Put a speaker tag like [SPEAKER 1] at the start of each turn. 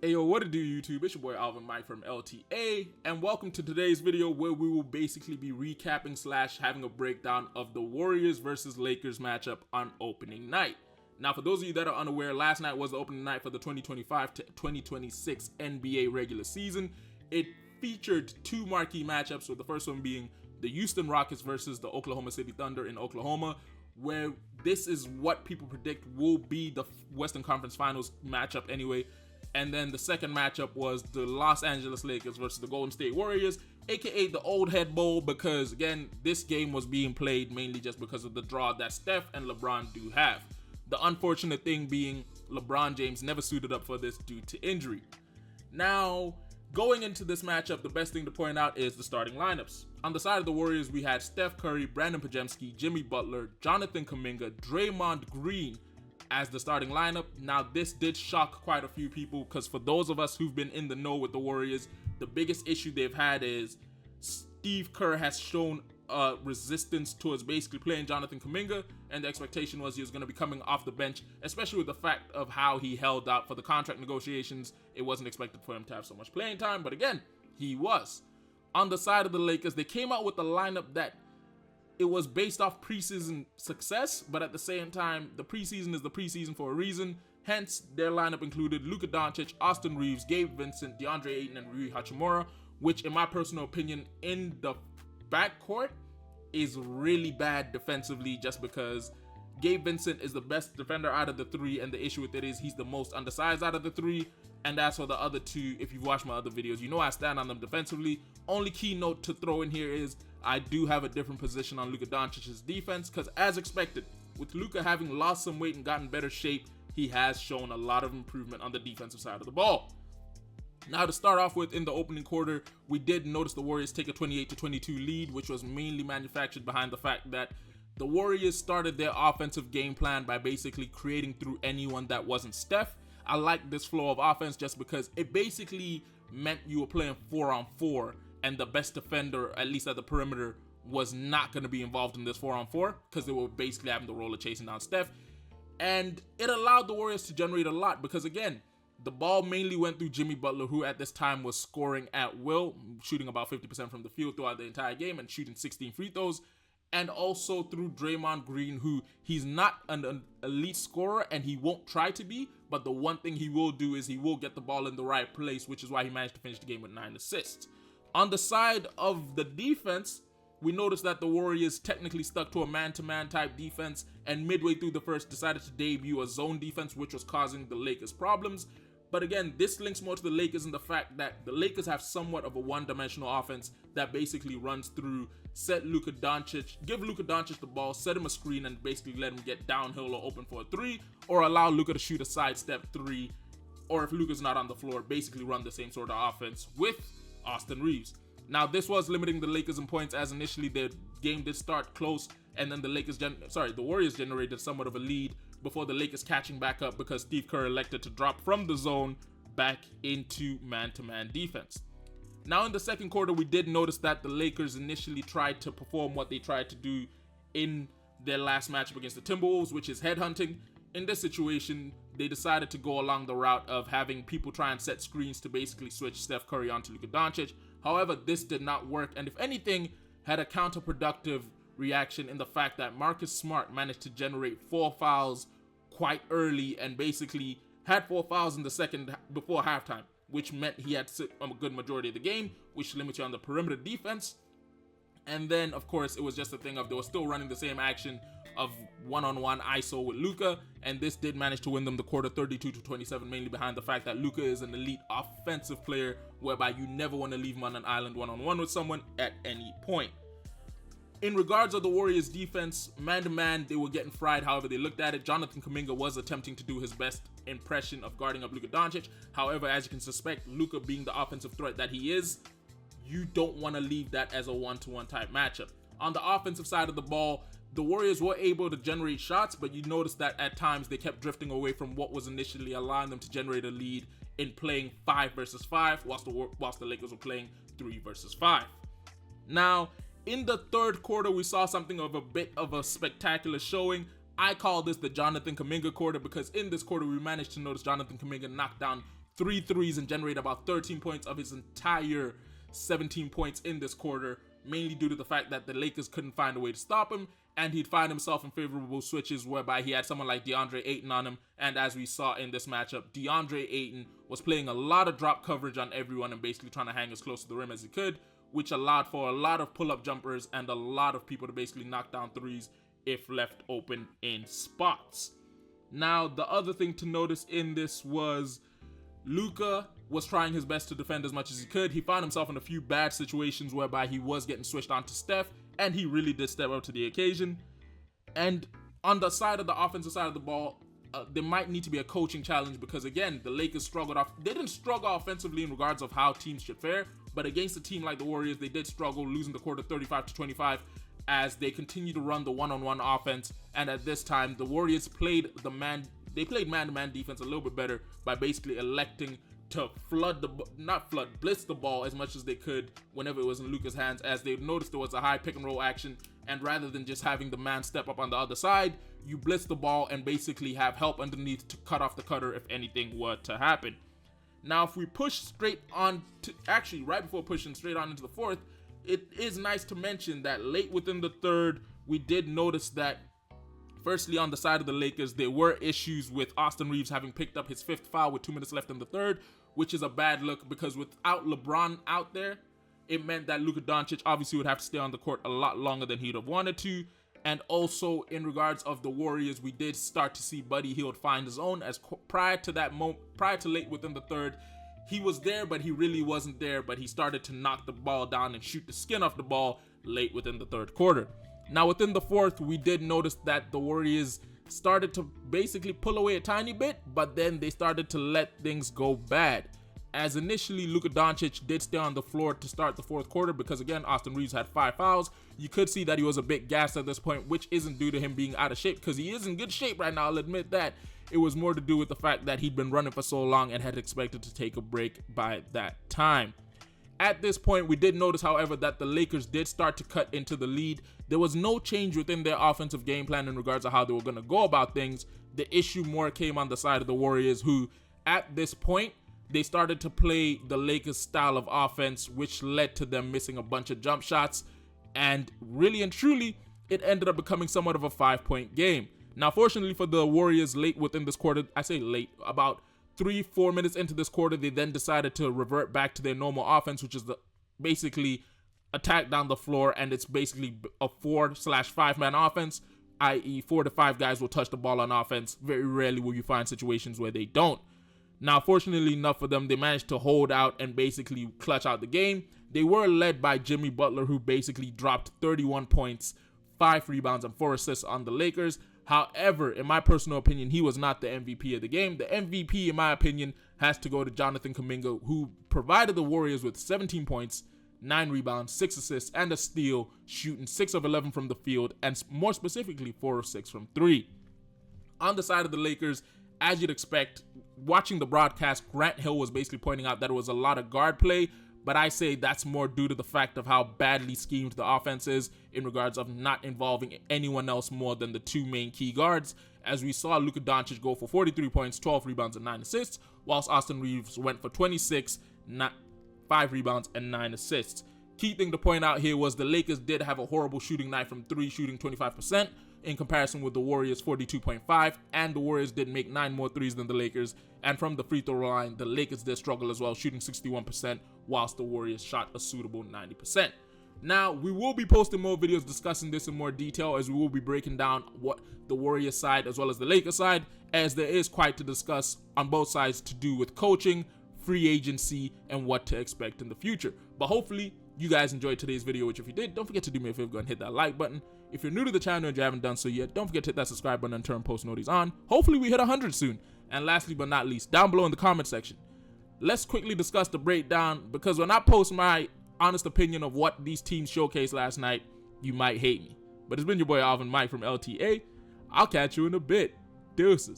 [SPEAKER 1] Hey yo, what it do YouTube? It's your boy Alvin Mike from L.T.A. and welcome to today's video where we will basically be recapping / having a breakdown of the Warriors versus Lakers matchup on opening night. Now for those of you that are unaware, last night was the opening night for the 2025 to 2026 NBA regular season. It featured two marquee matchups, with the first one being the Houston Rockets versus the Oklahoma City Thunder in Oklahoma, where this is what people predict will be the Western Conference Finals matchup anyway. And then the second matchup was the Los Angeles Lakers versus the Golden State Warriors, aka the Old Head Bowl, because again, this game was being played mainly just because of the draw that Steph and LeBron do have. The unfortunate thing being LeBron James never suited up for this due to injury. Now, going into this matchup, the best thing to point out is the starting lineups. On the side of the Warriors, we had Steph Curry, Brandon Pajemski, Jimmy Butler, Johnathon Kuminga, Draymond Green as the starting lineup. Now, this did shock quite a few people because for those of us who've been in the know with the Warriors, the biggest issue they've had is Steve Kerr has shown resistance towards basically playing Johnathon Kuminga, and the expectation was he was going to be coming off the bench, especially with the fact of how he held out for the contract negotiations. It wasn't expected for him to have so much playing time, but again, he was. On the side of the Lakers, they came out with a lineup that it was based off preseason success, but at the same time, the preseason is the preseason for a reason. Hence, their lineup included Luka Doncic, Austin Reaves, Gabe Vincent, DeAndre Ayton, and Rui Hachimura, which in my personal opinion, in the backcourt is really bad defensively, just because Gabe Vincent is the best defender out of the three, and the issue with it is he's the most undersized out of the three. And as for the other two, if you've watched my other videos, you know I stand on them defensively. Only key note to throw in here is I do have a different position on Luka Doncic's defense, because as expected, with Luka having lost some weight and gotten better shape, he has shown a lot of improvement on the defensive side of the ball. Now, to start off with, in the opening quarter, we did notice the Warriors take a 28-22 lead, which was mainly manufactured behind the fact that the Warriors started their offensive game plan by basically creating through anyone that wasn't Steph. I like this flow of offense just because it basically meant you were playing 4-on-4, and the best defender, at least at the perimeter, was not going to be involved in this 4-on-4 because they were basically having the role of chasing down Steph. And it allowed the Warriors to generate a lot because, again, the ball mainly went through Jimmy Butler, who at this time was scoring at will, shooting about 50% from the field throughout the entire game and shooting 16 free throws. And also through Draymond Green, who he's not an elite scorer and he won't try to be, but the one thing he will do is he will get the ball in the right place, which is why he managed to finish the game with 9 assists. On the side of the defense, we noticed that the Warriors technically stuck to a man-to-man type defense, and midway through the first decided to debut a zone defense, which was causing the Lakers problems. But again, this links more to the Lakers in the fact that the Lakers have somewhat of a one-dimensional offense that basically runs through give Luka Doncic the ball, set him a screen, and basically let him get downhill or open for a three, or allow Luka to shoot a sidestep three, or if Luka's not on the floor, basically run the same sort of offense with Austin Reaves. Now, this was limiting the Lakers in points, as initially their game did start close, and then the Warriors generated somewhat of a lead before the Lakers catching back up because Steve Kerr elected to drop from the zone back into man-to-man defense. Now, in the second quarter, we did notice that the Lakers initially tried to perform what they tried to do in their last matchup against the Timberwolves, which is headhunting. In this situation, they decided to go along the route of having people try and set screens to basically switch Steph Curry onto Luka Doncic. However, this did not work, and if anything, had a counterproductive reaction in the fact that Marcus Smart managed to generate 4 fouls quite early and basically had 4 fouls in the second before halftime, which meant he had to sit a good majority of the game, which limits you on the perimeter defense. And then, of course, it was just a thing of they were still running the same action of one-on-one ISO with Luka, and this did manage to win them the quarter 32-27, mainly behind the fact that Luka is an elite offensive player, whereby you never want to leave him on an island one-on-one with someone at any point. In regards of the Warriors defense, man-to-man, they were getting fried however they looked at it. Johnathon Kuminga was attempting to do his best impression of guarding up Luka Doncic. However, as you can suspect, Luka being the offensive threat that he is, you don't want to leave that as a one-to-one type matchup. On the offensive side of the ball, the Warriors were able to generate shots, but you notice that at times they kept drifting away from what was initially allowing them to generate a lead in playing 5 versus 5, whilst the Lakers were playing 3 versus 5. Now, in the third quarter, we saw something of a bit of a spectacular showing. I call this the Johnathon Kuminga quarter because in this quarter, we managed to notice Johnathon Kuminga knock down 3 threes and generated about 13 points of his entire 17 points in this quarter, mainly due to the fact that the Lakers couldn't find a way to stop him, and he'd find himself in favorable switches whereby he had someone like DeAndre Ayton on him, and as we saw in this matchup, DeAndre Ayton was playing a lot of drop coverage on everyone and basically trying to hang as close to the rim as he could, which allowed for a lot of pull-up jumpers and a lot of people to basically knock down threes if left open in spots. Now, the other thing to notice in this was Luka was trying his best to defend as much as he could. He found himself in a few bad situations whereby he was getting switched onto Steph, and he really did step up to the occasion. And on the side of the offensive side of the ball, there might need to be a coaching challenge because, again, the Lakers struggled off. They didn't struggle offensively in regards of how teams should fare, but against a team like the Warriors, they did struggle, losing the quarter 35-25 as they continue to run the one-on-one offense. And at this time, the Warriors played man-to-man defense a little bit better by basically electing to blitz the ball as much as they could whenever it was in Luka's hands, as they noticed there was a high pick and roll action, and rather than just having the man step up on the other side, you blitz the ball and basically have help underneath to cut off the cutter if anything were to happen. Now, if we push straight on to, actually right before pushing straight on into the fourth, it is nice to mention that late within the third, we did notice that firstly, on the side of the Lakers, there were issues with Austin Reaves having picked up his 5th foul with 2 minutes left in the third, which is a bad look because without LeBron out there, it meant that Luka Doncic obviously would have to stay on the court a lot longer than he'd have wanted to. And also, in regards of the Warriors, we did start to see Buddy Hield find his own, as prior to late within the third, he was there, but he really wasn't there, but he started to knock the ball down and shoot the skin off the ball late within the third quarter. Now, within the fourth, we did notice that the Warriors started to basically pull away a tiny bit, but then they started to let things go bad. As initially, Luka Doncic did stay on the floor to start the fourth quarter because, again, Austin Reaves had 5 fouls. You could see that he was a bit gassed at this point, which isn't due to him being out of shape because he is in good shape right now, I'll admit that. It was more to do with the fact that he'd been running for so long and had expected to take a break by that time. At this point, we did notice, however, that the Lakers did start to cut into the lead. There was no change within their offensive game plan in regards to how they were going to go about things. The issue more came on the side of the Warriors, who, at this point, they started to play the Lakers' style of offense, which led to them missing a bunch of jump shots. And really and truly, it ended up becoming somewhat of a 5-point game. Now, fortunately for the Warriors, late within this quarter, I say late, about 3-4 minutes into this quarter, they then decided to revert back to their normal offense, which is basically attack down the floor, and it's basically a 4/5-man offense, i.e. 4 to 5 guys will touch the ball on offense. Very rarely will you find situations where they don't. Now, fortunately enough for them, they managed to hold out and basically clutch out the game. They were led by Jimmy Butler, who basically dropped 31 points, 5 rebounds, and 4 assists on the Lakers. However, in my personal opinion, he was not the MVP of the game. The MVP, in my opinion, has to go to Johnathon Kuminga, who provided the Warriors with 17 points, 9 rebounds, 6 assists, and a steal, shooting 6 of 11 from the field, and more specifically, 4 of 6 from 3. On the side of the Lakers, as you'd expect, watching the broadcast, Grant Hill was basically pointing out that it was a lot of guard play, but I say that's more due to the fact of how badly schemed the offense is in regards of not involving anyone else more than the 2 main key guards, as we saw Luka Doncic go for 43 points, 12 rebounds, and 9 assists, whilst Austin Reaves went for 26, 5 rebounds, and 9 assists. Key thing to point out here was the Lakers did have a horrible shooting night from 3, shooting 25%, in comparison with the Warriors 42.5, and the Warriors did make 9 more threes than the Lakers, and from the free throw line, the Lakers did struggle as well, shooting 61%, whilst the Warriors shot a suitable 90%. Now, we will be posting more videos discussing this in more detail, as we will be breaking down what the Warriors side as well as the Lakers side, as there is quite to discuss on both sides to do with coaching, free agency, and what to expect in the future. But hopefully, you guys enjoyed today's video, which if you did, don't forget to do me a favor, go and hit that like button. If you're new to the channel and you haven't done so yet, don't forget to hit that subscribe button and turn post notifications on. Hopefully we hit 100 soon. And lastly but not least, down below in the comment section, let's quickly discuss the breakdown, because when I post my honest opinion of what these teams showcased last night, you might hate me. But it's been your boy Alvin Mike from L.T.A. I'll catch you in a bit. Deuces.